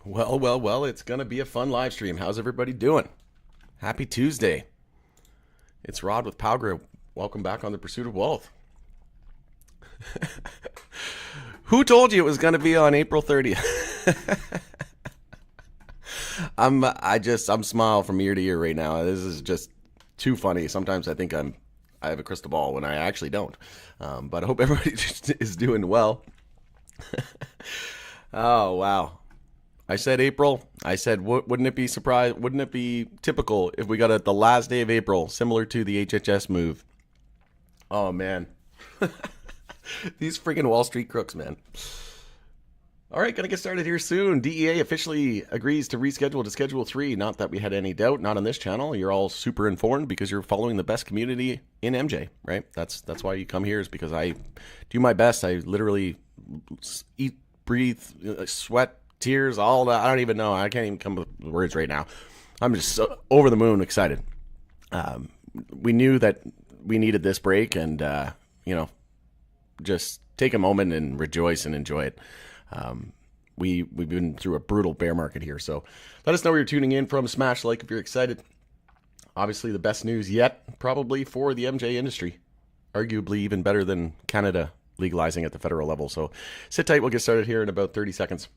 Well, it's going to be a fun live stream. How's everybody doing? Happy Tuesday. It's Rod with Power Group. Welcome back on the Pursuit of Wealth. Who told you it was going to be on April 30th? I'm smile from ear to ear right now. This is just too funny. Sometimes I think I have a crystal ball when I actually don't. But I hope everybody just is doing well. Oh, wow. I said April. I said, wouldn't it be surprised? Wouldn't it be typical if we got it the last day of April, similar to the HHS move? Oh, man. These freaking Wall Street crooks, man. All right, going to get started here soon. DEA officially agrees to reschedule to Schedule 3. Not that we had any doubt. Not on this channel. You're all super informed because you're following the best community in MJ, right? That's why you come here, is because I do my best. I literally eat, breathe, sweat, tears, all that. I don't even know. I can't even come up with words right now. I'm just so over the moon excited. We knew that we needed this break, and just take a moment and rejoice and enjoy it. We've been through a brutal bear market here, so let us know where you're tuning in from. Smash like if you're excited. Obviously, the best news yet, probably for the MJ industry. Arguably even better than Canada legalizing at the federal level. So sit tight. We'll get started here in about 30 seconds.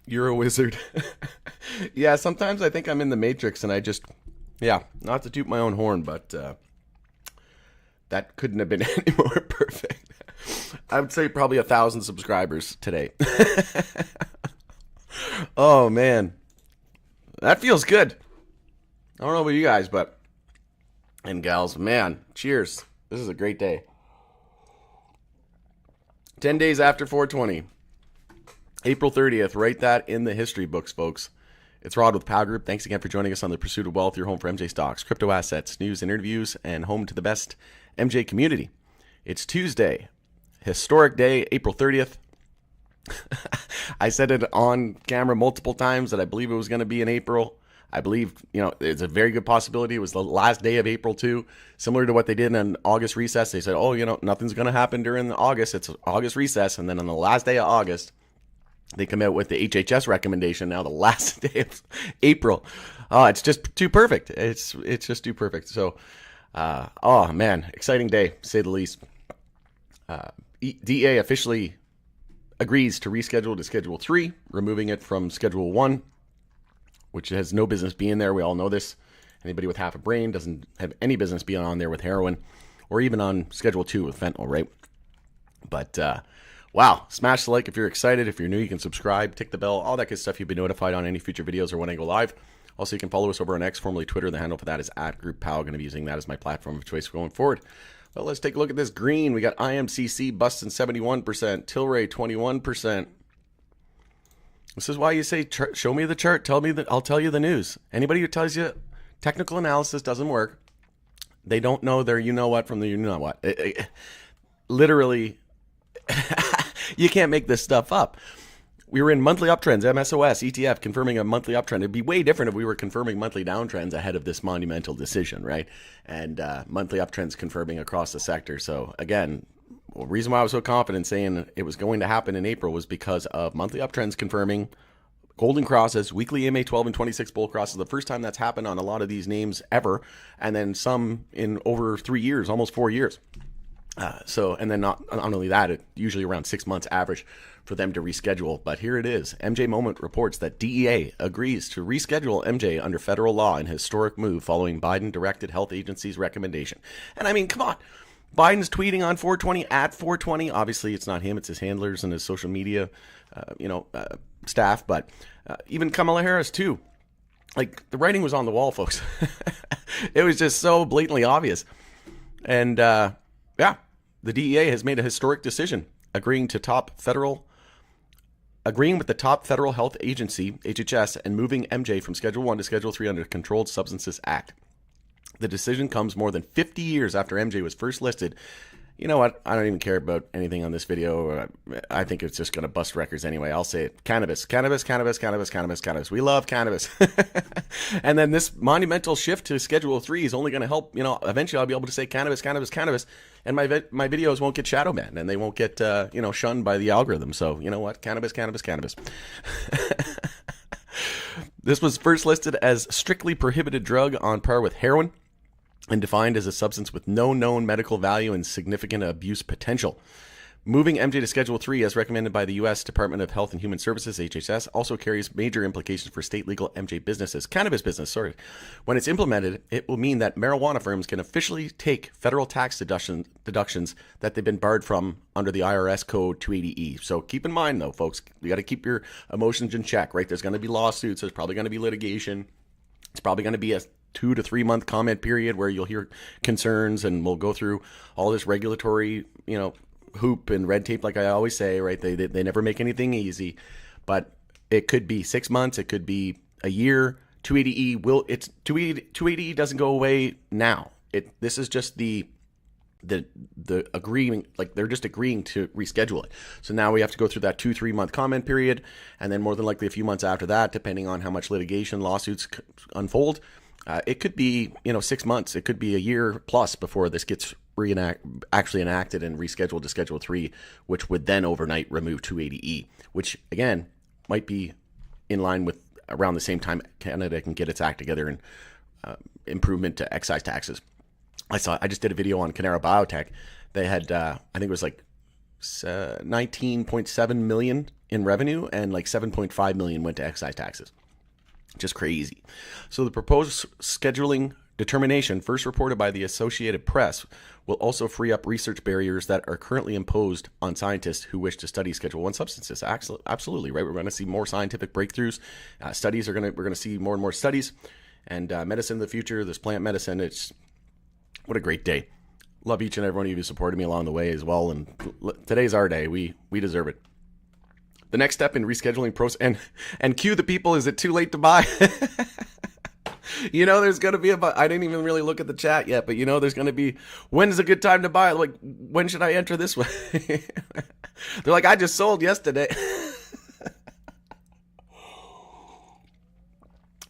You're a wizard. Yeah, sometimes I think I'm in the Matrix and not to toot my own horn, but that couldn't have been any more perfect. I would say probably 1,000 subscribers today. Oh, man. That feels good. I don't know about you guys, and gals, man, cheers. This is a great day. 10 days after 420. April 30th, write that in the history books, folks. It's Rod with Power Group. Thanks again for joining us on the Pursuit of Wealth, your home for MJ stocks, crypto assets, news, and interviews, and home to the best MJ community. It's Tuesday, historic day, April 30th. I said it on camera multiple times that I believe it was going to be in April. I believe, it's a very good possibility it was the last day of April too. Similar to what they did in August recess. They said, nothing's going to happen during August. It's August recess. And then on the last day of August, they come out with the HHS recommendation now the last day of April. Oh, it's just too perfect. It's just too perfect. So, oh man, exciting day, to say the least. DEA officially agrees to reschedule to Schedule 3, removing it from Schedule 1, which has no business being there. We all know this. Anybody with half a brain doesn't have any business being on there with heroin, or even on Schedule 2 with fentanyl, right? But, wow, smash the like if you're excited. If you're new, you can subscribe, tick the bell, all that good stuff. You'll be notified on any future videos or when I go live. Also, you can follow us over on X, formerly Twitter. The handle for that is @GroupPow. I'm going to be using that as my platform of choice going forward. Well, let's take a look at this green. We got IMCC busting 71%, Tilray 21%. This is why you say, show me the chart, tell me that I'll tell you the news. Anybody who tells you technical analysis doesn't work, they don't know their you-know-what from the you-know-what. Literally, you can't make this stuff up. We were in monthly uptrends, MSOS, ETF, confirming a monthly uptrend. It'd be way different if we were confirming monthly downtrends ahead of this monumental decision, right? And monthly uptrends confirming across the sector. So again, the reason why I was so confident saying it was going to happen in April was because of monthly uptrends confirming golden crosses, weekly EMA 12 and 26 bull crosses. The first time that's happened on a lot of these names ever. And then some in over 3 years, almost 4 years. And then not only that, it usually around 6 months average for them to reschedule. But here it is. MJ Moment reports that DEA agrees to reschedule MJ under federal law in historic move following Biden-directed health agency's recommendation. And I mean, come on. Biden's tweeting on 420 at 420. Obviously, it's not him. It's his handlers and his social media, staff. But even Kamala Harris, too. Like, the writing was on the wall, folks. It was just so blatantly obvious. And, the DEA has made a historic decision, agreeing with the top federal health agency, HHS, and moving MJ from Schedule 1 to Schedule 3 under the Controlled Substances Act. The decision comes more than 50 years after MJ was first listed You know what? I don't even care about anything on this video. I think it's just going to bust records anyway. I'll say it. Cannabis, cannabis, cannabis, cannabis, cannabis, cannabis. We love cannabis. And then this monumental shift to Schedule 3 is only going to help, eventually I'll be able to say cannabis, cannabis, cannabis. And my videos won't get shadow banned and they won't get, shunned by the algorithm. So, you know what? Cannabis, cannabis, cannabis. This was first listed as strictly prohibited drug on par with heroin, and defined as a substance with no known medical value and significant abuse potential. Moving MJ to Schedule 3, as recommended by the U.S. Department of Health and Human Services, HHS, also carries major implications for state legal MJ businesses. Cannabis business, sorry. When it's implemented, it will mean that marijuana firms can officially take federal tax deductions that they've been barred from under the IRS Code 280E. So keep in mind, though, folks, you got to keep your emotions in check, right? There's going to be lawsuits. There's probably going to be litigation. It's probably going to be a 2 to 3 month comment period where you'll hear concerns, and we'll go through all this regulatory, hoop and red tape, like I always say, right? They never make anything easy, but it could be 6 months, it could be a year. 280E doesn't go away now. This is just the agreeing, like they're just agreeing to reschedule it. So now we have to go through that 2-3 month comment period, and then more than likely a few months after that, depending on how much litigation lawsuits unfold. It could be 6 months, it could be a year plus before this gets actually enacted and rescheduled to Schedule 3, which would then overnight remove 280E, which again might be in line with around the same time Canada can get its act together and improvement to excise taxes. I just did a video on Cannara Biotech. They had, I think it was like 19.7 million in revenue, and like 7.5 million went to excise taxes. Just crazy. So the proposed scheduling determination, first reported by the Associated Press, will also free up research barriers that are currently imposed on scientists who wish to study Schedule 1 substances. Absolutely, right? We're going to see more scientific breakthroughs. We're going to see more and more studies, and medicine in the future, this plant medicine. What a great day. Love each and every one of you who supported me along the way as well. And today's our day. We deserve it. The next step in rescheduling process, and cue the people, is it too late to buy? There's going to be I didn't even really look at the chat yet, but there's going to be, when's a good time to buy? Like, when should I enter this one? They're like, I just sold yesterday.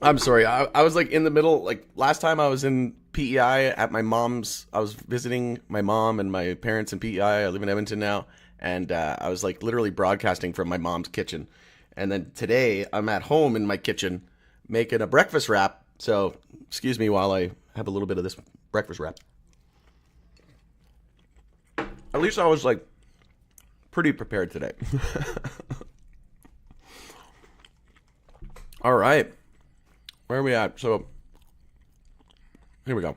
I'm sorry. I was like in the middle, like last time I was in PEI at my mom's, I was visiting my mom and my parents in PEI. I live in Edmonton now. And I was like literally broadcasting from my mom's kitchen. And then today I'm at home in my kitchen making a breakfast wrap. So excuse me while I have a little bit of this breakfast wrap. At least I was like pretty prepared today. All right. Where are we at? So here we go.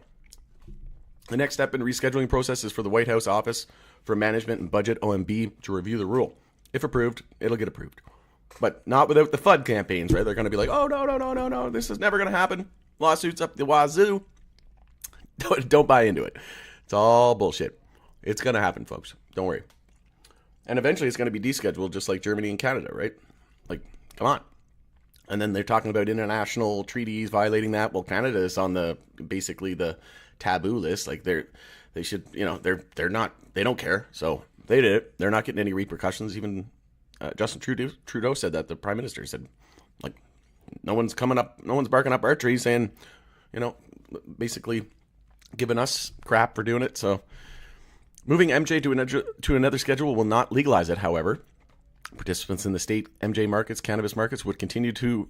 The next step in rescheduling process is for the White House Office for Management and Budget, OMB, to review the rule. If approved, it'll get approved. But not without the FUD campaigns, right? They're going to be like, oh, no, this is never going to happen. Lawsuits up the wazoo. Don't buy into it. It's all bullshit. It's going to happen, folks. Don't worry. And eventually it's going to be descheduled, just like Germany and Canada, right? Like, come on. And then they're talking about international treaties violating that. Well, Canada is on basically the taboo list. Like they should, they're not, they don't care. So they did it. They're not getting any repercussions. Even Justin Trudeau said that. The Prime Minister said, like, no one's barking up our tree saying, basically giving us crap for doing it. So moving MJ to another schedule will not legalize it. However, participants in the state MJ markets, cannabis markets, would continue to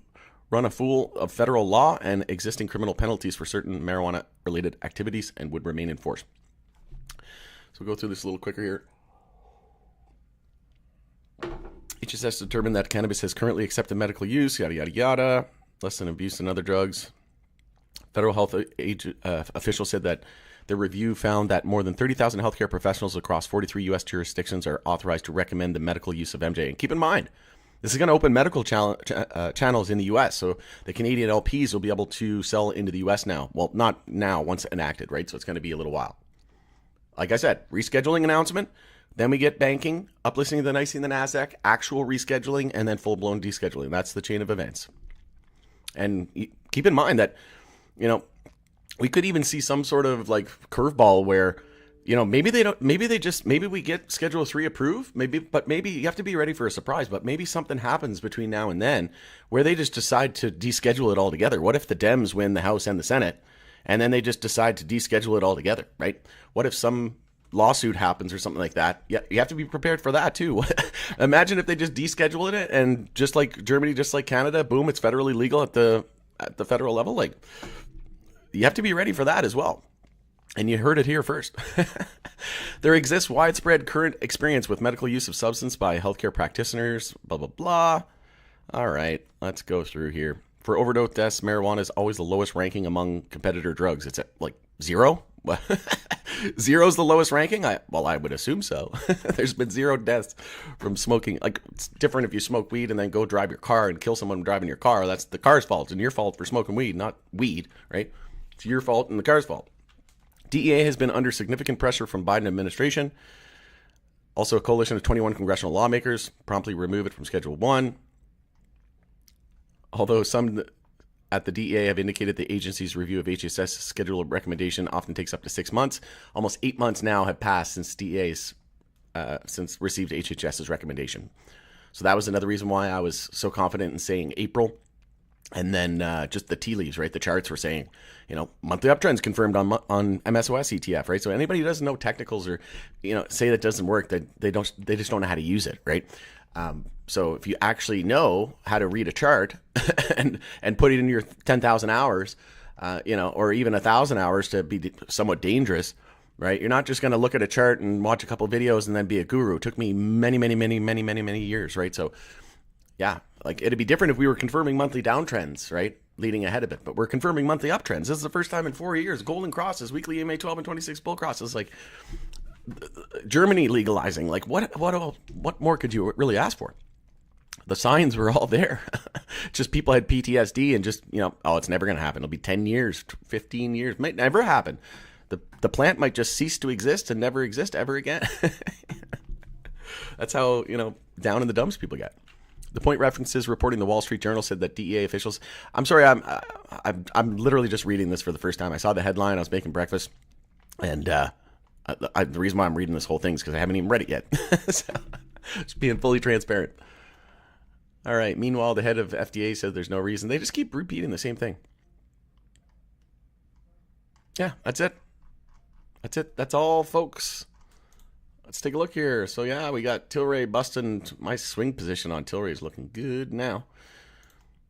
run afoul of federal law and existing criminal penalties for certain marijuana-related activities, and would remain in force. So we'll go through this a little quicker here. HHS determined that cannabis has currently accepted medical use, yada, yada, yada, less than abuse and other drugs. Federal health officials said that the review found that more than 30,000 healthcare professionals across 43 U.S. jurisdictions are authorized to recommend the medical use of MJ. And keep in mind, this is going to open medical channels in the U.S., so the Canadian LPs will be able to sell into the U.S. now. Well, not now, once enacted, right? So it's going to be a little while. Like I said, rescheduling announcement, then we get banking, uplisting of the NYSE and the NASDAQ, actual rescheduling, and then full-blown descheduling. That's the chain of events. And keep in mind that, we could even see some sort of like curveball where maybe they don't, maybe we get Schedule 3 approved, but maybe you have to be ready for a surprise, but maybe something happens between now and then where they just decide to deschedule it altogether. What if the Dems win the House and the Senate and then they just decide to deschedule it altogether, right? What if some lawsuit happens or something like that? Yeah, you have to be prepared for that too. Imagine if they just descheduled it and just like Germany, just like Canada, boom, it's federally legal at the federal level. Like, you have to be ready for that as well. And you heard it here first. There exists widespread current experience with medical use of substance by healthcare practitioners, blah, blah, blah. All right, let's go through here. For overdose deaths, marijuana is always the lowest ranking among competitor drugs. It's at like 0. Zero's the lowest ranking? I would assume so. There's been 0 deaths from smoking. Like, it's different if you smoke weed and then go drive your car and kill someone driving your car. That's the car's fault. It's your fault for smoking weed, not weed, right? It's your fault and the car's fault. DEA has been under significant pressure from Biden administration. Also, a coalition of 21 congressional lawmakers promptly remove it from Schedule 1. Although some at the DEA have indicated the agency's review of HHS schedule recommendation often takes up to 6 months. Almost 8 months now have passed since DEA's since received HHS's recommendation. So that was another reason why I was so confident in saying April. And then just the tea leaves, right? The charts were saying, monthly uptrends confirmed on MSOS ETF, right? So anybody who doesn't know technicals or, say that doesn't work, that they just don't know how to use it, right? So if you actually know how to read a chart and put it in your 10,000 hours, or even 1,000 hours to be somewhat dangerous, right? You're not just going to look at a chart and watch a couple of videos and then be a guru. It took me many years, right? So yeah, like it'd be different if we were confirming monthly downtrends, right? Leading ahead of it, but we're confirming monthly uptrends. This is the first time in 4 years. Golden crosses, weekly EMA 12 and 26 bull crosses, like Germany legalizing. Like what more could you really ask for? The signs were all there. Just people had PTSD and just, it's never going to happen. It'll be 10 years, 15 years, might never happen. The plant might just cease to exist and never exist ever again. That's how, down in the dumps people get. The point references reporting the Wall Street Journal said that DEA officials. I'm sorry, I'm literally just reading this for the first time. I saw the headline. I was making breakfast, and the reason why I'm reading this whole thing is because I haven't even read it yet. So, just being fully transparent. All right. Meanwhile, the head of FDA said there's no reason. They just keep repeating the same thing. Yeah, that's it. That's it. That's all, folks. Let's take a look here. So, yeah, we got Tilray busting. My swing position on Tilray is looking good now.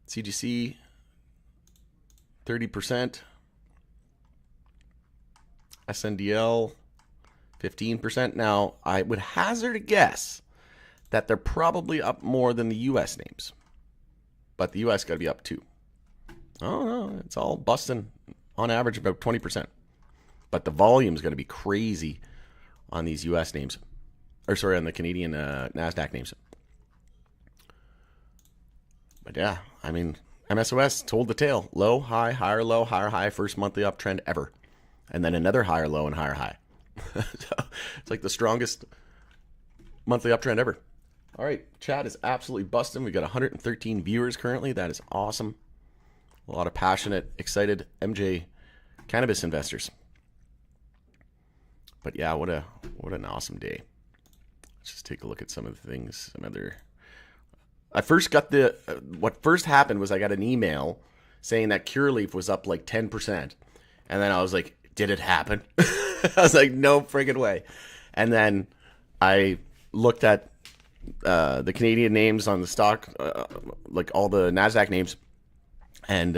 CGC, 30%. SNDL, 15%. Now, I would hazard a guess that they're probably up more than the U.S. names. But the U.S. got to be up too. Oh, no, it's all busting on average about 20%. But the volume is going to be crazy on these U.S. names. Or sorry, on the Canadian NASDAQ names. But yeah, I mean, MSOS told the tale. Low, high, higher, low, higher, high. First monthly uptrend ever. And then another higher low and higher high. So it's like the strongest monthly uptrend ever. All right, chat is absolutely busting. We got 113 viewers currently. That is awesome. A lot of passionate, excited MJ cannabis investors. But yeah, what an awesome day. Let's just take a look at some of the things. I first got what first happened was I got an email saying that Cureleaf was up like 10%. And then I was like, did it happen? I was like, no friggin' way. And then I looked at the Canadian names on the stock, like all the NASDAQ names, and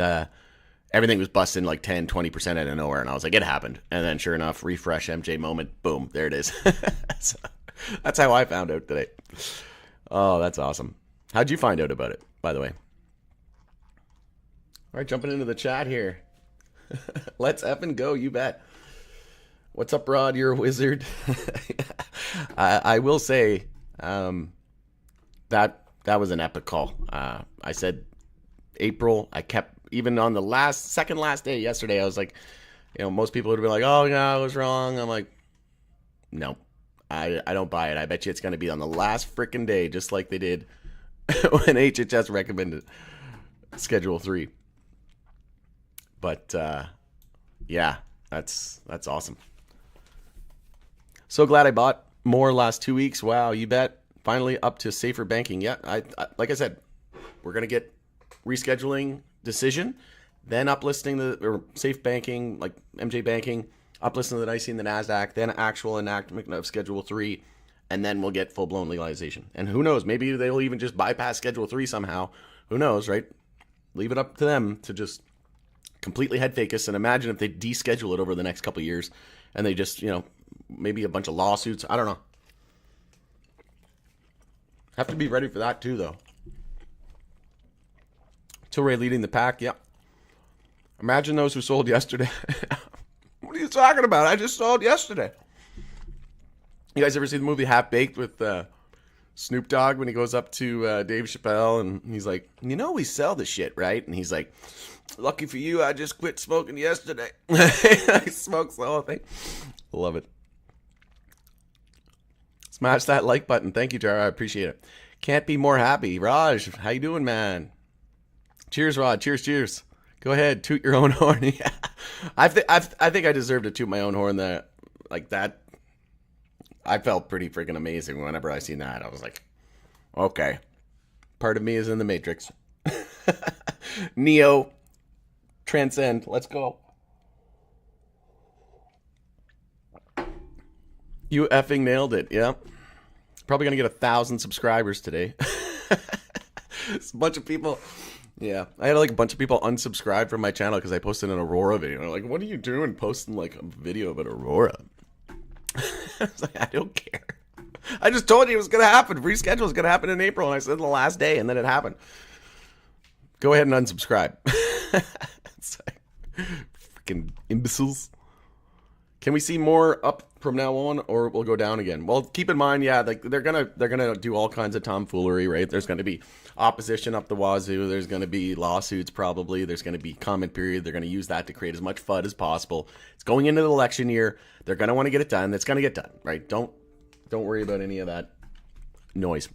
everything was busting like 10, 20% out of nowhere. And I was like, it happened. And then sure enough, refresh MJ moment. Boom. There it is. So, that's how I found out today. Oh, that's awesome. How'd you find out about it, by the way? All right, jumping into the chat here. Let's effing go. You bet. What's up, Rod? You're a wizard. I will say that was an epic call. I said April. I kept, even on the second last day yesterday, I was like, most people would have been like, oh, yeah, I was wrong. I'm like, no, I don't buy it. I bet you it's going to be on the last freaking day, just like they did when HHS recommended Schedule 3. But yeah, that's awesome. So glad I bought more last 2 weeks. Wow, you bet. Finally up to safer banking. Yeah, I like I said, we're gonna get rescheduling decision, then uplisting the or safe banking like MJ banking, uplisting the NYSE and the Nasdaq, then actual enactment of Schedule 3, and then we'll get full blown legalization. And who knows? Maybe they'll even just bypass Schedule 3 somehow. Who knows, right? Leave it up to them to just completely head fake us. And imagine if they deschedule it over the next couple of years, and they just maybe a bunch of lawsuits. I don't know. Have to be ready for that too, though. Tilray leading the pack. Yep. Imagine those who sold yesterday. What are you talking about? I just sold yesterday. You guys ever see the movie Half Baked with Snoop Dogg when he goes up to Dave Chappelle and he's like, we sell the shit, right? And he's like, lucky for you, I just quit smoking yesterday. I smoked the whole thing. Love it. Smash that like button. Thank you, Jar. I appreciate it. Can't be more happy. Raj, how you doing, man? Cheers, Rod. Cheers. Go ahead, toot your own horn. Yeah. I think I deserve to toot my own horn. That I felt pretty freaking amazing whenever I seen that. I was like, okay, part of me is in the Matrix. Neo, transcend. Let's go. You effing nailed it. Yeah. Probably going to get 1,000 subscribers today. It's a bunch of people. Yeah. I had like a bunch of people unsubscribe from my channel because I posted an Aurora video. They're like, what are you doing posting like a video about Aurora? I was like, I don't care. I just told you it was going to happen. Reschedule is going to happen in April. And I said the last day and then it happened. Go ahead and unsubscribe. It's like, freaking imbeciles. Can we see more up from now on, or we'll go down again? Well, keep in mind, yeah, like they're gonna do all kinds of tomfoolery, right? There's gonna be opposition up the wazoo. There's gonna be lawsuits, probably. There's gonna be comment period. They're gonna use that to create as much FUD as possible. It's going into the election year. They're gonna want to get it done. It's gonna get done, right? Don't worry about any of that noise.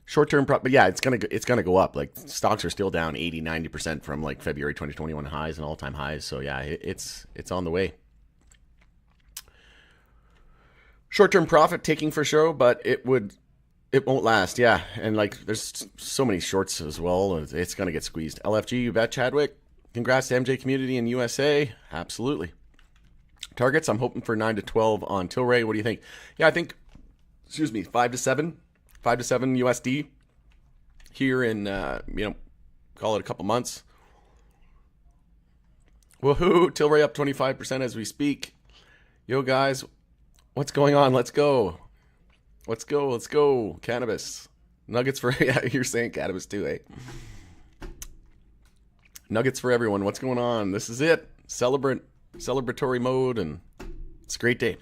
Short-term, but yeah, it's gonna go up. Like stocks are still down 80-90% from like February 2021 highs and all-time highs. So yeah, it's on the way. Short-term profit taking for sure, but it won't last. Yeah, and like there's so many shorts as well. It's gonna get squeezed. LFG, you bet, Chadwick. Congrats to MJ community in USA. Absolutely. Targets, I'm hoping for 9 to 12 on Tilray. What do you think? Yeah, I think. 5 to 7. 5 to 7 USD here in, call it a couple months. Woohoo! Tilray up 25% as we speak. Yo, guys, what's going on? Let's go. Cannabis. Nuggets for, yeah, you're saying cannabis too, eh? Nuggets for everyone. What's going on? This is it. Celebratory mode, and it's a great day.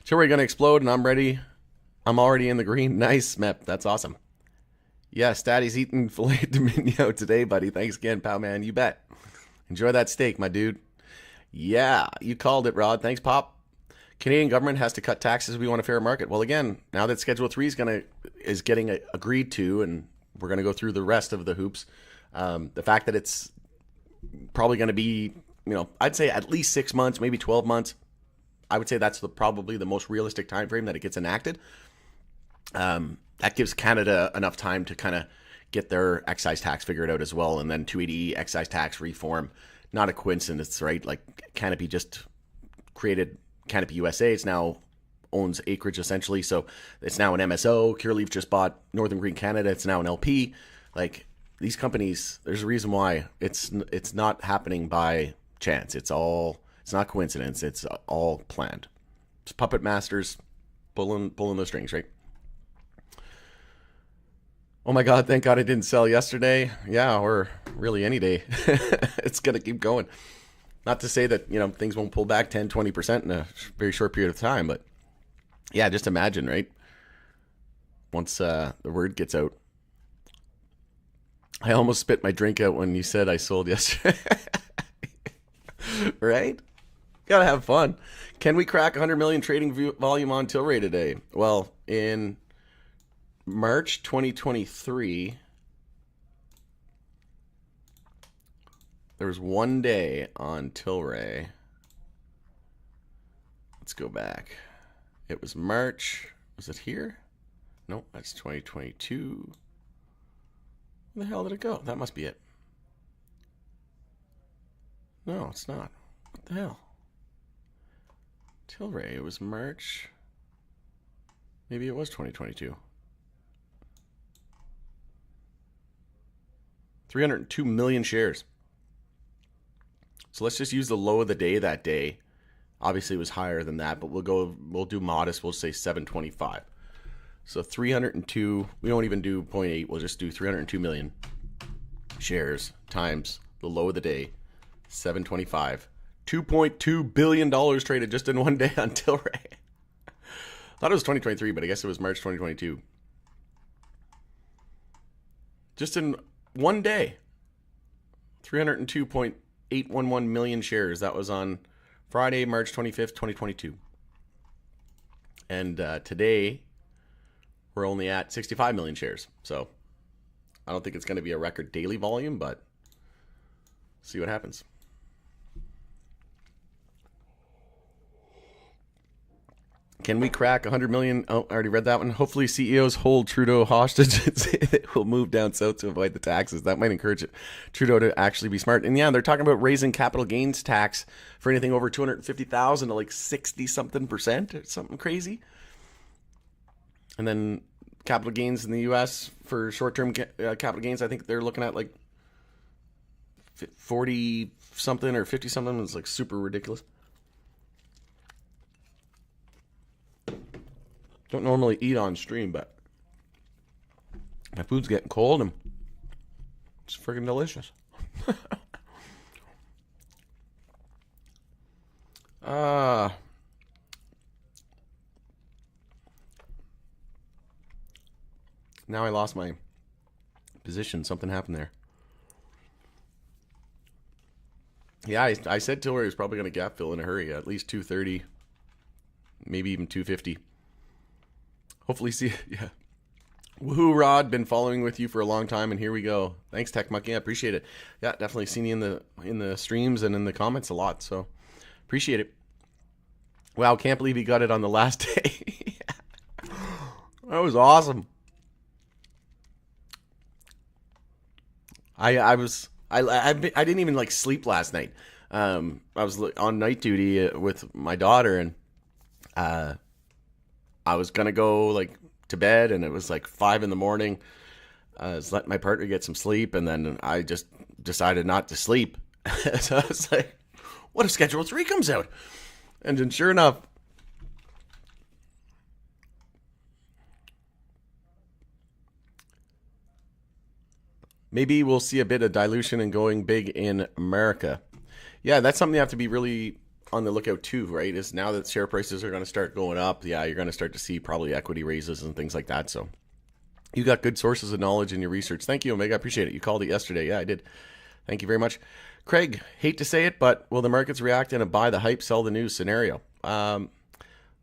Tilray going to explode, and I'm ready. I'm already in the green. Nice, Mep. That's awesome. Yeah, Statty's eating filet Dominio today, buddy. Thanks again, pal, man. You bet. Enjoy that steak, my dude. Yeah, you called it, Rod. Thanks, Pop. Canadian government has to cut taxes. We want a fair market. Well, again, now that Schedule 3 is getting agreed to, and we're going to go through the rest of the hoops, the fact that it's probably going to be, I'd say at least 6 months, maybe 12 months. I would say that's probably the most realistic time frame that it gets enacted. That gives Canada enough time to kind of get their excise tax figured out as well. And then 280E excise tax reform, not a coincidence, right? Like Canopy just created Canopy USA. It's now owns acreage essentially. So it's now an MSO. Curaleaf just bought Northern Green Canada. It's now an LP. Like these companies, there's a reason why it's not happening by chance. It's not coincidence. It's all planned. It's puppet masters pulling the strings, right? Oh my God, thank God I didn't sell yesterday. Yeah, or really any day. It's going to keep going. Not to say that, things won't pull back 10, 20% in a very short period of time, but yeah, just imagine, right? Once the word gets out. I almost spit my drink out when you said I sold yesterday. Right? Gotta have fun. Can we crack 100 million trading volume on Tilray today? Well, in March 2023, there was one day on Tilray Let's go back. It was March. Was it here? No, that's 2022. Where the hell did it go? That must be it. No, it's not. What the hell? Tilray, it was March. Maybe it was 2022. 302 million shares. So let's just use the low of the day that day. Obviously, it was higher than that, but we'll do modest. We'll say 725. So 302, we won't even do 0.8. We'll just do 302 million shares times the low of the day, 725. $2.2 billion traded just in one day on Tilray. I thought it was 2023, but I guess it was March 2022. Just in one day, 302.811 million shares. That was on Friday, March 25th, 2022. And today, we're only at 65 million shares. So I don't think it's going to be a record daily volume, but see what happens. Can we crack 100 million? Oh, I already read that one. Hopefully CEOs hold Trudeau hostage and say they will move down south to avoid the taxes. That might encourage Trudeau to actually be smart. And yeah, they're talking about raising capital gains tax for anything over 250,000 to like 60-something% or something crazy. And then capital gains in the U.S. for short-term capital gains, I think they're looking at like 40-something or 50-something. It's like super ridiculous. Don't normally eat on stream, but my food's getting cold and it's freaking delicious. Now I lost my position. Something happened there. Yeah, I said Tilray was probably going to gap fill in a hurry, at least 230, maybe even 250. Hopefully see, yeah. Woohoo, Rod, been following with you for a long time, and here we go. Thanks, Tech Monkey, I appreciate it. Yeah, definitely seen you in the streams and in the comments a lot, so appreciate it. Wow, can't believe he got it on the last day. That was awesome. I didn't even like sleep last night. I was on night duty with my daughter, and I was gonna go like to bed, and it was like 5 a.m. I was letting my partner get some sleep, and then I just decided not to sleep. So I was like, "What if Schedule 3 comes out?" And then, sure enough, maybe we'll see a bit of dilution and going big in America. Yeah, that's something you have to be really on the lookout too, right? Is now that share prices are going to start going up, yeah, you're going to start to see probably equity raises and things like that. So you got good sources of knowledge in your research. Thank you, Omega. I appreciate it. You called it yesterday. Yeah, I did. Thank you very much. Craig, hate to say it, but will the markets react in a buy the hype, sell the news scenario? No,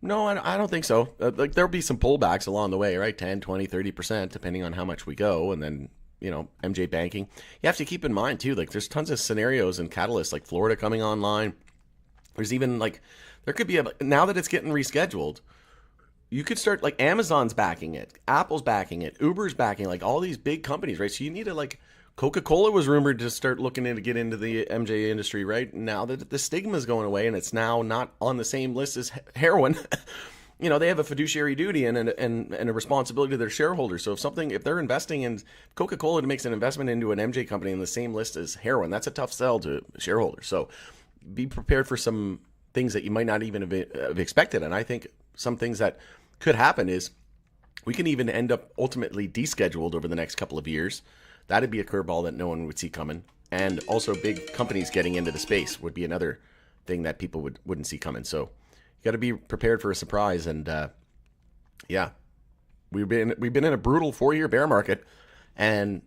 I don't think so. Like there'll be some pullbacks along the way, right? 10, 20, 30%, depending on how much we go. And then, MJ banking. You have to keep in mind too, like there's tons of scenarios and catalysts like Florida coming online. There's even like, there could be now that it's getting rescheduled, you could start like Amazon's backing it, Apple's backing it, Uber's backing, like all these big companies, right? So you need to like, Coca-Cola was rumored to start looking to get into the MJ industry, right? Now that the stigma is going away and it's now not on the same list as heroin, they have a fiduciary duty and a responsibility to their shareholders. So if they're investing in Coca-Cola makes an investment into an MJ company in the same list as heroin, that's a tough sell to shareholders. So be prepared for some things that you might not even have expected. And I think some things that could happen is we can even end up ultimately descheduled over the next couple of years. That'd be a curveball that no one would see coming. And also big companies getting into the space would be another thing that people wouldn't see coming. So you got to be prepared for a surprise. And we've been in a brutal 4-year bear market. And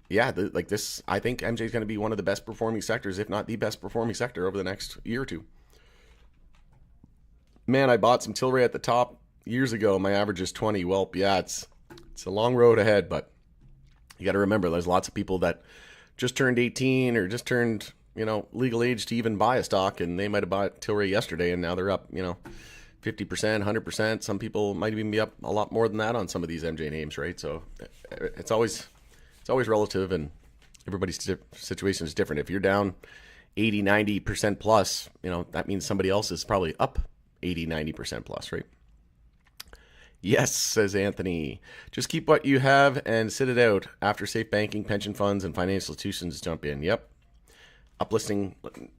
yeah, this, I think MJ is going to be one of the best performing sectors, if not the best performing sector over the next year or two. Man, I bought some Tilray at the top years ago. My average is 20. Well, yeah, it's a long road ahead, but you got to remember there's lots of people that just turned 18 or just turned, legal age to even buy a stock, and they might have bought Tilray yesterday, and now they're up, 50%, 100%. Some people might even be up a lot more than that on some of these MJ names, right? So it's always relative, and everybody's situation is different. If you're down 80, 90% plus, that means somebody else is probably up 80, 90% plus, right? Yes, says Anthony. Just keep what you have and sit it out. After safe banking, pension funds, and financial institutions jump in. Yep. Uplisting,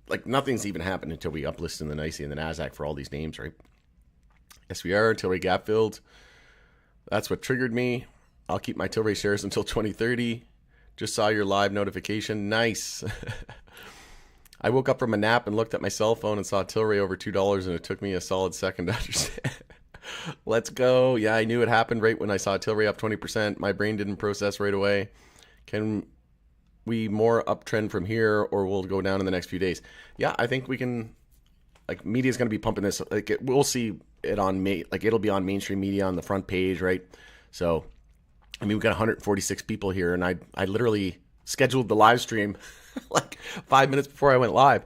like nothing's even happened until we uplist in the NYSE and the NASDAQ for all these names, right? Yes, we are. Tilray gap filled. That's what triggered me. I'll keep my Tilray shares until 2030. Just saw your live notification. Nice. I woke up from a nap and looked at my cell phone and saw Tilray over $2, and it took me a solid second to understand. Let's go. Yeah, I knew it happened right when I saw Tilray up 20%. My brain didn't process right away. Can we more uptrend from here, or will it go down in the next few days? Yeah, I think we can. Like, media's going to be pumping this. Like, we'll see it on it'll be on mainstream media on the front page, right? So, I mean, we've got 146 people here, and I literally scheduled the live stream like 5 minutes before I went live.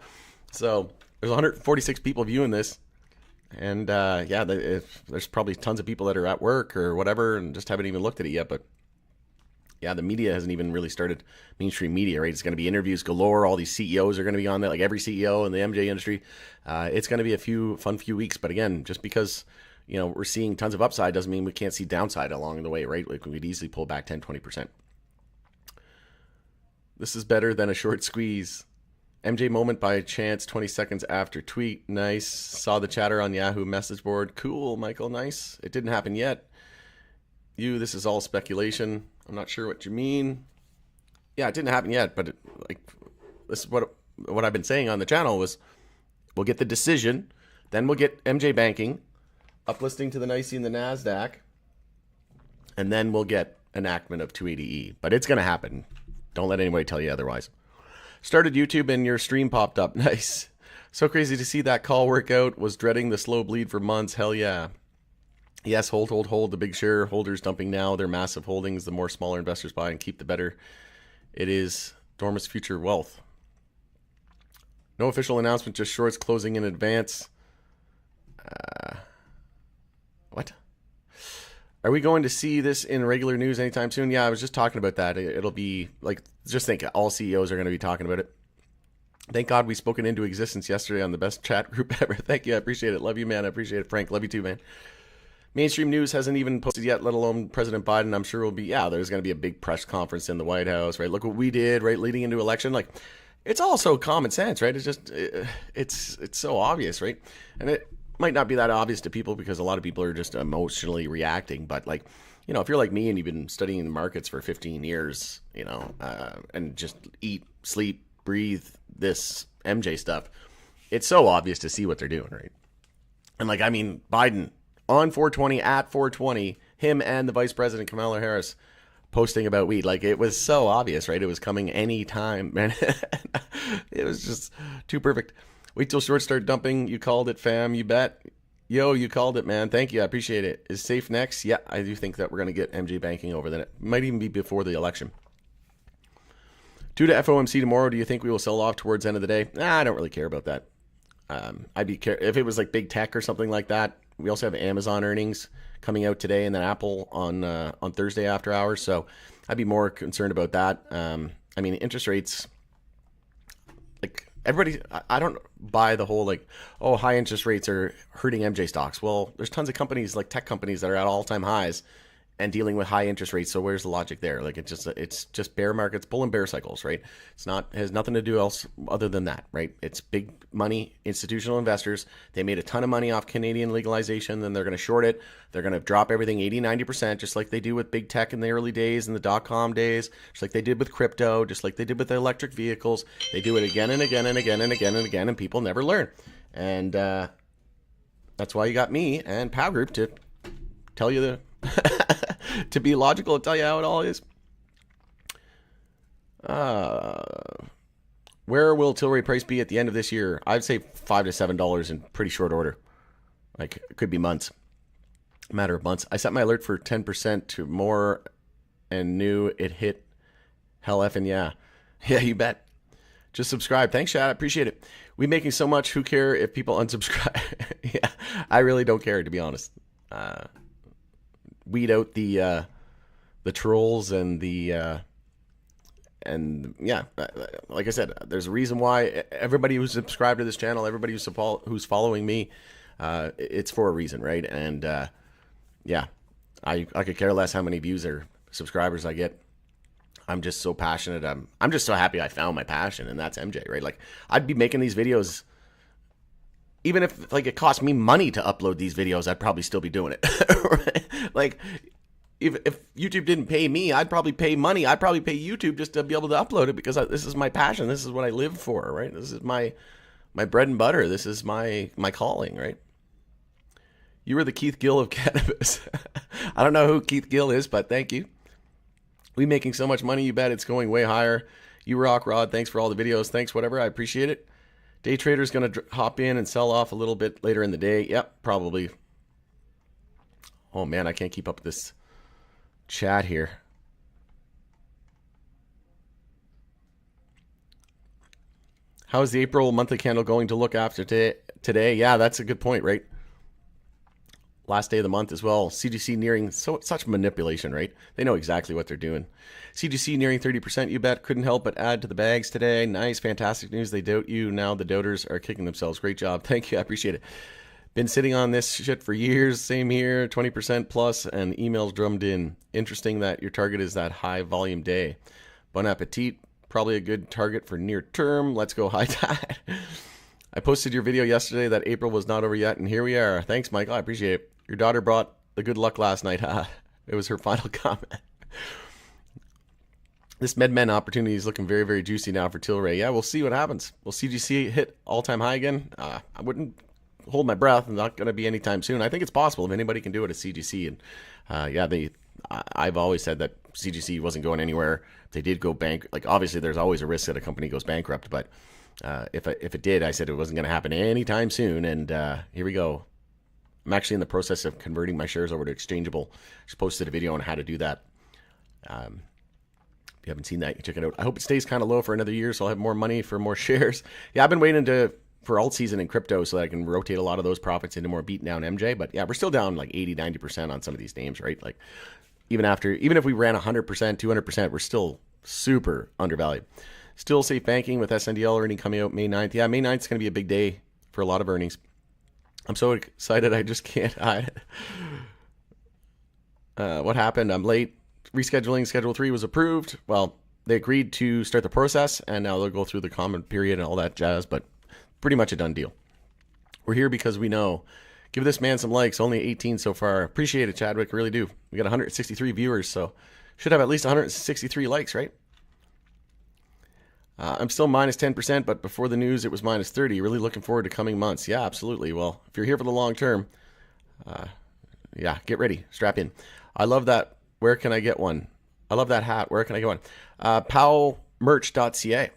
So there's 146 people viewing this. And yeah, there's probably tons of people that are at work or whatever and just haven't even looked at it yet. But yeah, the media hasn't even really started, mainstream media, right? It's going to be interviews galore. All these CEOs are going to be on there, like every CEO in the MJ industry. It's going to be a fun few weeks. But again, just because we're seeing tons of upside doesn't mean we can't see downside along the way, right? Like we could easily pull back 10, 20%. This is better than a short squeeze. MJ moment by chance 20 seconds after tweet. Nice. Saw the chatter on Yahoo message board. Cool, Michael. Nice. It didn't happen yet. This is all speculation. I'm not sure what you mean. Yeah, it didn't happen yet, but this is what I've been saying on the channel was we'll get the decision, then we'll get MJ banking, uplisting to the NYSE and the NASDAQ, and then we'll get enactment of 280E. But it's going to happen. Don't let anybody tell you otherwise. Started YouTube and your stream popped up. Nice. So crazy to see that call work out. Was dreading the slow bleed for months. Hell yeah. Yes, hold. The big shareholders dumping now. Their massive holdings. The more smaller investors buy and keep, the better. It is Dorma's future wealth. No official announcement, just shorts closing in advance. What? Are we going to see this in regular news anytime soon? Yeah, I was just talking about that. It'll be like, just think all CEOs are going to be talking about it. Thank God we spoke it into existence yesterday on the best chat group ever. Thank you. I appreciate it. Love you, man. I appreciate it. Frank, love you too, man. Mainstream news hasn't even posted yet, let alone President Biden. I'm sure will be, there's going to be a big press conference in the White House, right? Look what we did, right? Leading into election. Like, it's all so common sense, right? It's just, it's so obvious, right? And it might not be that obvious to people because a lot of people are just emotionally reacting. But like, if you're like me and you've been studying the markets for 15 years, and just eat, sleep, breathe this MJ stuff, it's so obvious to see what they're doing, right? And like, I mean, Biden on 420 at 420, him and the Vice President Kamala Harris posting about weed. Like, it was so obvious, right? It was coming any time, man. It was just too perfect. Wait till shorts start dumping. You called it, fam. You bet. Yo, you called it, man. Thank you. I appreciate it. Is safe next? Yeah, I do think that we're going to get MJ banking over that. It might even be before the election. 2 to FOMC tomorrow. Do you think we will sell off towards the end of the day? I don't really care about that. I'd be if it was like big tech or something like that. We also have Amazon earnings coming out today, and then Apple on Thursday after hours. So I'd be more concerned about that. I mean, interest rates, like everybody, I don't buy the whole like, oh, high interest rates are hurting MJ stocks. Well, there's tons of companies like tech companies that are at all-time highs and dealing with high interest rates. So where's the logic there? Like, it's just bear markets, bull and bear cycles, right? Has nothing to do else other than that, right? It's big money, institutional investors. They made a ton of money off Canadian legalization. Then they're going to short it. They're going to drop everything 80, 90%, just like they do with big tech in the early days and the dot-com days, just like they did with crypto, just like they did with the electric vehicles. They do it again and again and again and again and again, and people never learn. And that's why you got me and Pow Group to tell you to be logical and tell you how it all is. Where will Tilray price be at the end of this year? I'd say $5 to $7 in pretty short order. Like, it could be months. A matter of months. I set my alert for 10% to more and knew it hit hell effing yeah. Yeah, you bet. Just subscribe. Thanks, chat. I appreciate it. We making so much. Who care if people unsubscribe? Yeah, I really don't care, to be honest. Weed out the trolls and yeah, like I said, there's a reason why everybody who's subscribed to this channel, everybody who's following me, it's for a reason, right? And yeah, I could care less how many views or subscribers I get. I'm just so passionate. I'm just so happy I found my passion, and that's MJ, right? Like, I'd be making these videos, even if like it cost me money to upload these videos, I'd probably still be doing it. Right? Like, if YouTube didn't pay me, I'd probably pay money. I'd probably pay YouTube just to be able to upload it, because this is my passion. This is what I live for, right? This is my bread and butter. This is my calling, right? You were the Keith Gill of cannabis. I don't know who Keith Gill is, but thank you. We making so much money, you bet it's going way higher. You rock, Rod. Thanks for all the videos. Thanks, whatever. I appreciate it. Day trader's going to hop in and sell off a little bit later in the day. Yep, probably. Oh, man, I can't keep up with this chat here. How's the April monthly candle going to look after today? Yeah, that's a good point, right? Last day of the month as well. CGC nearing such manipulation, right? They know exactly what they're doing. CGC nearing 30%, you bet. Couldn't help but add to the bags today. Nice, fantastic news. They doubt you. Now the doubters are kicking themselves. Great job. Thank you. I appreciate it. Been sitting on this shit for years. Same here. 20% plus and emails drummed in. Interesting that your target is that high volume day. Bon appetit. Probably a good target for near term. Let's go high tide. I posted your video yesterday that April was not over yet, and here we are. Thanks, Michael. I appreciate it. Your daughter brought the good luck last night. It was her final comment. This MedMen opportunity is looking very, very juicy now for Tilray. Yeah, we'll see what happens. Will CGC hit all-time high again? I wouldn't hold my breath. Not going to be anytime soon. I think it's possible if anybody can do it at CGC. And yeah, I've always said that CGC wasn't going anywhere. If they did go bankrupt, like obviously there's always a risk that a company goes bankrupt, but if it did, I said it wasn't going to happen anytime soon. And here we go. I'm actually in the process of converting my shares over to exchangeable. Just posted a video on how to do that. If you haven't seen that, you can check it out. I hope it stays kind of low for another year, so I'll have more money for more shares. Yeah, I've been waiting for alt season in crypto so that I can rotate a lot of those profits into more beaten down MJ. But yeah, we're still down like 80, 90% on some of these names, right? Like even if we ran 100%, 200%, we're still super undervalued. Still safe banking with SNDL earning coming out May 9th. Yeah, May 9th is going to be a big day for a lot of earnings. I'm so excited, I just can't hide it. What happened? I'm late. Rescheduling Schedule 3 was approved. Well, they agreed to start the process, and now they'll go through the comment period and all that jazz, but pretty much a done deal. We're here because we know. Give this man some likes. Only 18 so far. Appreciate it, Chadwick. Really do. We got 163 viewers, so should have at least 163 likes, right? I'm still minus 10%, but before the news, it was minus 30. Really looking forward to coming months. Yeah, absolutely. Well, if you're here for the long term, yeah, get ready. Strap in. I love that. Where can I get one? I love that hat. Where can I get one? powmerch.ca.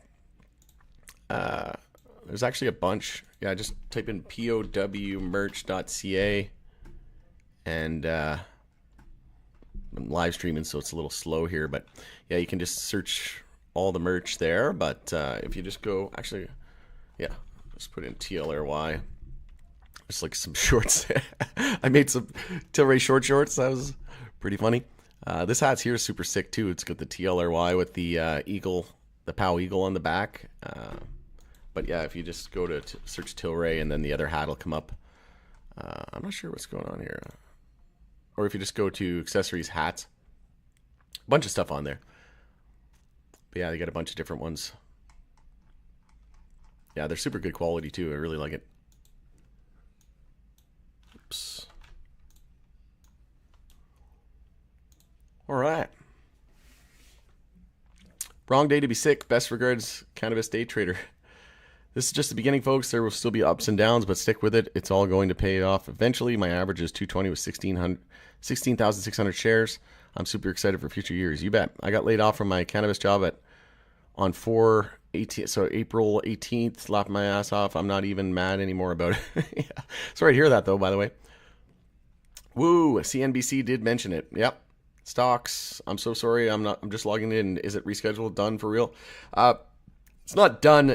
There's actually a bunch. Yeah, just type in powmerch.ca. And I'm live streaming, so it's a little slow here. But yeah, you can just search all the merch there, but if you just go, actually, yeah, just put in TLRY. Just like some shorts. I made some Tilray shorts. That was pretty funny. This hat's here is super sick too. It's got the TLRY with the eagle, the POW eagle on the back. But yeah, if you just go to search Tilray and then the other hat will come up. I'm not sure what's going on here. Or if you just go to accessories, hats, a bunch of stuff on there. But yeah, they got a bunch of different ones. Yeah, they're super good quality too. I really like it. Oops. All right. Wrong day to be sick. Best regards, cannabis day trader. This is just the beginning, folks. There will still be ups and downs, but stick with it. It's all going to pay off eventually. My average is 220 with 16,600 shares. I'm super excited for future years. You bet. I got laid off from my cannabis job on 4/18, so April 18th. Laughed my ass off. I'm not even mad anymore about it. Yeah. Sorry to hear that, though, by the way. Woo, CNBC did mention it. Yep. Stocks. I'm so sorry. I'm just logging in. Is it rescheduled? Done for real? It's not done.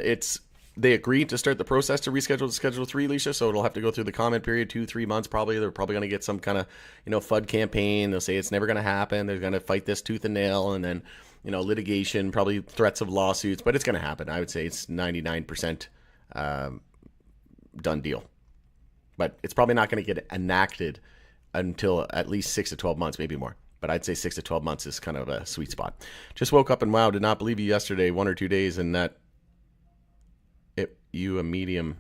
They agreed to start the process to reschedule to Schedule 3, Alicia, so it'll have to go through the comment period, 2-3 months probably. They're probably going to get some kind of, FUD campaign. They'll say it's never going to happen. They're going to fight this tooth and nail, and then, litigation, probably threats of lawsuits, but it's going to happen. I would say it's 99% done deal. But it's probably not going to get enacted until at least 6 to 12 months, maybe more. But I'd say 6 to 12 months is kind of a sweet spot. Just woke up and wow, did not believe you yesterday, 1 or 2 days, and that you a medium.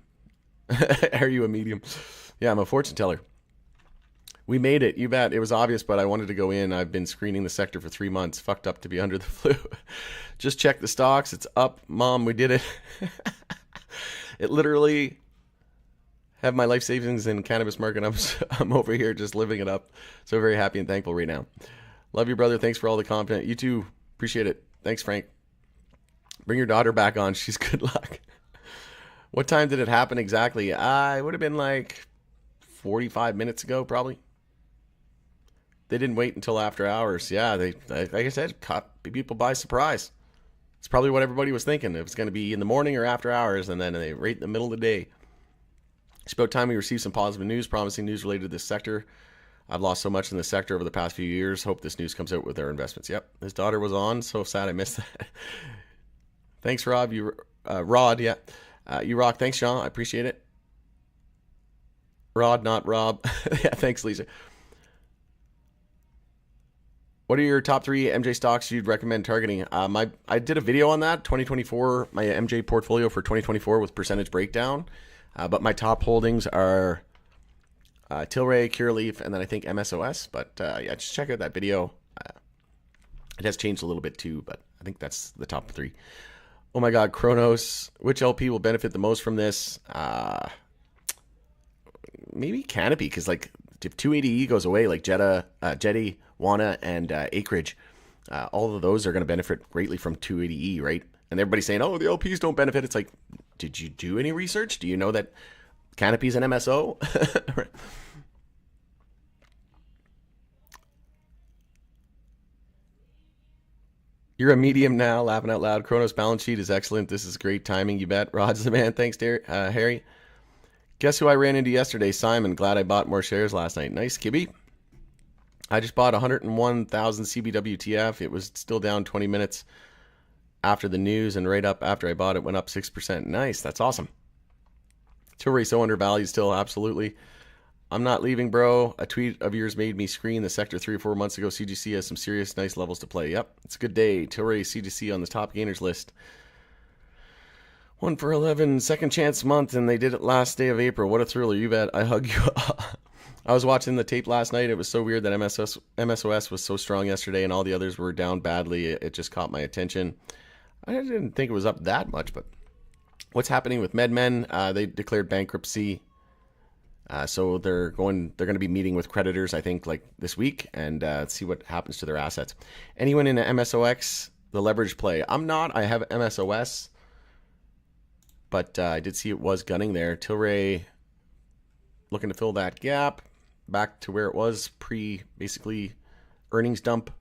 Are you a medium? Yeah, I'm a fortune teller. We made it. You bet. It was obvious, but I wanted to go in. I've been screening the sector for 3 months. Fucked up to be under the flu. Just check the stocks. It's up. Mom, we did it. It literally have my life savings in cannabis market. I'm over here just living it up. So very happy and thankful right now. Love you, brother. Thanks for all the content. You too. Appreciate it. Thanks, Frank. Bring your daughter back on. She's good luck. What time did it happen exactly? It would have been like 45 minutes ago, probably. They didn't wait until after hours. Yeah, they, like I said, caught people by surprise. It's probably what everybody was thinking. It was going to be in the morning or after hours, and then they right in the middle of the day. It's about time we received some positive news, promising news related to this sector. I've lost so much in this sector over the past few years. Hope this news comes out with our investments. Yep, his daughter was on. So sad I missed that. Thanks, Rob. Rod, yeah. You rock. Thanks, Sean. I appreciate it. Rod, not Rob. Yeah, thanks, Lisa. What are your top 3 MJ stocks you'd recommend targeting? I did a video on that, 2024, my MJ portfolio for 2024 with percentage breakdown. But my top holdings are Tilray, Curaleaf, and then I think MSOS. But yeah, just check out that video. It has changed a little bit too, but I think that's the top 3. Oh my God, Kronos. Which LP will benefit the most from this? Maybe Canopy, because like if 280E goes away, like Jetty, Wana, and Acreage, all of those are going to benefit greatly from 280E, right? And everybody's saying, oh, the LPs don't benefit. It's like, did you do any research? Do you know that Canopy's an MSO? You're a medium now, laughing out loud. Kronos balance sheet is excellent. This is great timing, you bet. Rod's the man. Thanks, Harry. Guess who I ran into yesterday? Simon. Glad I bought more shares last night. Nice, Kibby. I just bought 101,000 CBWTF. It was still down 20 minutes after the news, and right up after I bought it, went up 6%. Nice. That's awesome. Tilray so undervalued still, absolutely. I'm not leaving, bro. A tweet of yours made me screen the sector 3 or 4 months ago. CGC has some serious, nice levels to play. Yep, it's a good day. Tilray, CGC on the top gainers list. 1 for 11, second chance month, and they did it last day of April. What a thriller. You bet. I hug you. I was watching the tape last night. It was so weird that MSOS was so strong yesterday, and all the others were down badly. It just caught my attention. I didn't think it was up that much, but what's happening with MedMen? They declared bankruptcy. So they're going to be meeting with creditors, I think, like this week, and see what happens to their assets. Anyone in MSOX, the leverage play? I'm not. I have MSOS, but I did see it was gunning there. Tilray looking to fill that gap back to where it was pre, basically, earnings dump.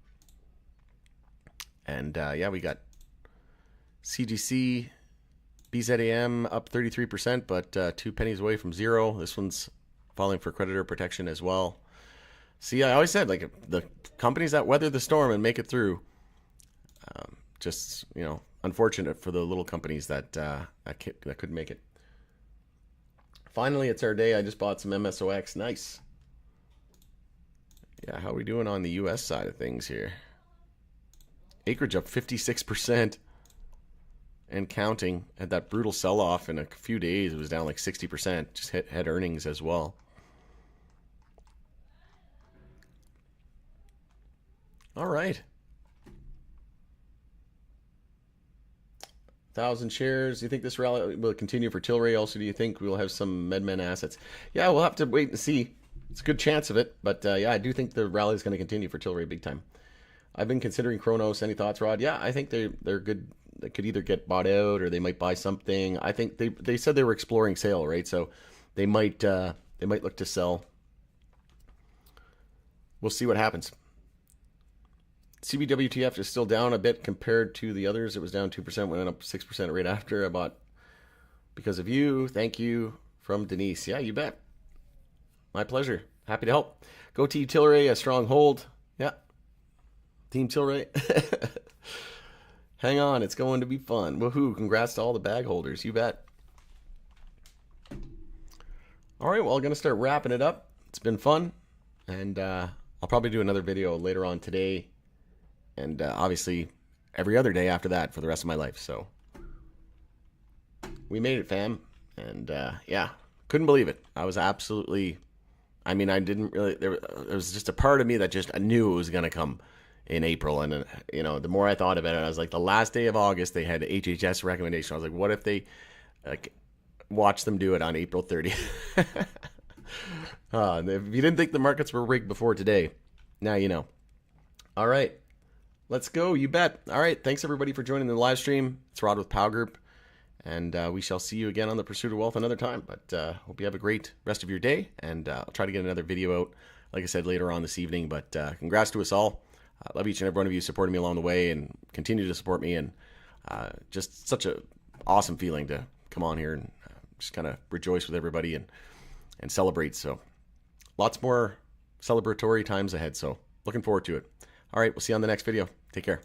And yeah, we got CGC, BZAM up 33%, but 2 pennies away from zero. This one's falling for creditor protection as well. See, I always said, like, the companies that weather the storm and make it through, just, unfortunate for the little companies that couldn't make it. Finally, it's our day. I just bought some MSOX. Nice. Yeah, how are we doing on the U.S. side of things here? Acreage up 56%. And counting. Had that brutal sell-off in a few days. It was down like 60%. Just had earnings as well. All right. 1,000 shares. Do you think this rally will continue for Tilray? Also, do you think we'll have some MedMen assets? Yeah, we'll have to wait and see. It's a good chance of it. But yeah, I do think the rally is going to continue for Tilray big time. I've been considering Kronos. Any thoughts, Rod? Yeah, I think they're good. They could either get bought out or they might buy something. I think they said they were exploring sale, right? So they might look to sell. We'll see what happens. CBWTF is still down a bit compared to the others. It was down 2%, went up 6% right after. I bought because of you. Thank you from Denise. Yeah, you bet. My pleasure. Happy to help. Go Team Tilray, a strong hold. Yeah. Team Tilray. Hang on, it's going to be fun. Woohoo, congrats to all the bag holders. You bet. All right, well, I'm going to start wrapping it up. It's been fun. And I'll probably do another video later on today. And obviously every other day after that for the rest of my life. So we made it, fam. And yeah, couldn't believe it. I was absolutely, I mean, I didn't really, there was just a part of me that just, I knew it was going to come in April. And, you know, the more I thought about it, I was like, the last day of August, they had HHS recommendation. I was like, what if they watch them do it on April 30th? If you didn't think the markets were rigged before today, now you know. All right, let's go. You bet. All right, thanks everybody for joining the live stream. It's Rod with Pow Group, and we shall see you again on the Pursuit of Wealth another time. But hope you have a great rest of your day, and I'll try to get another video out, like I said, later on this evening. But congrats to us all. I love each and every one of you supporting me along the way and continue to support me. And just such a awesome feeling to come on here and just kind of rejoice with everybody and celebrate. So lots more celebratory times ahead. So looking forward to it. All right, we'll see you on the next video. Take care.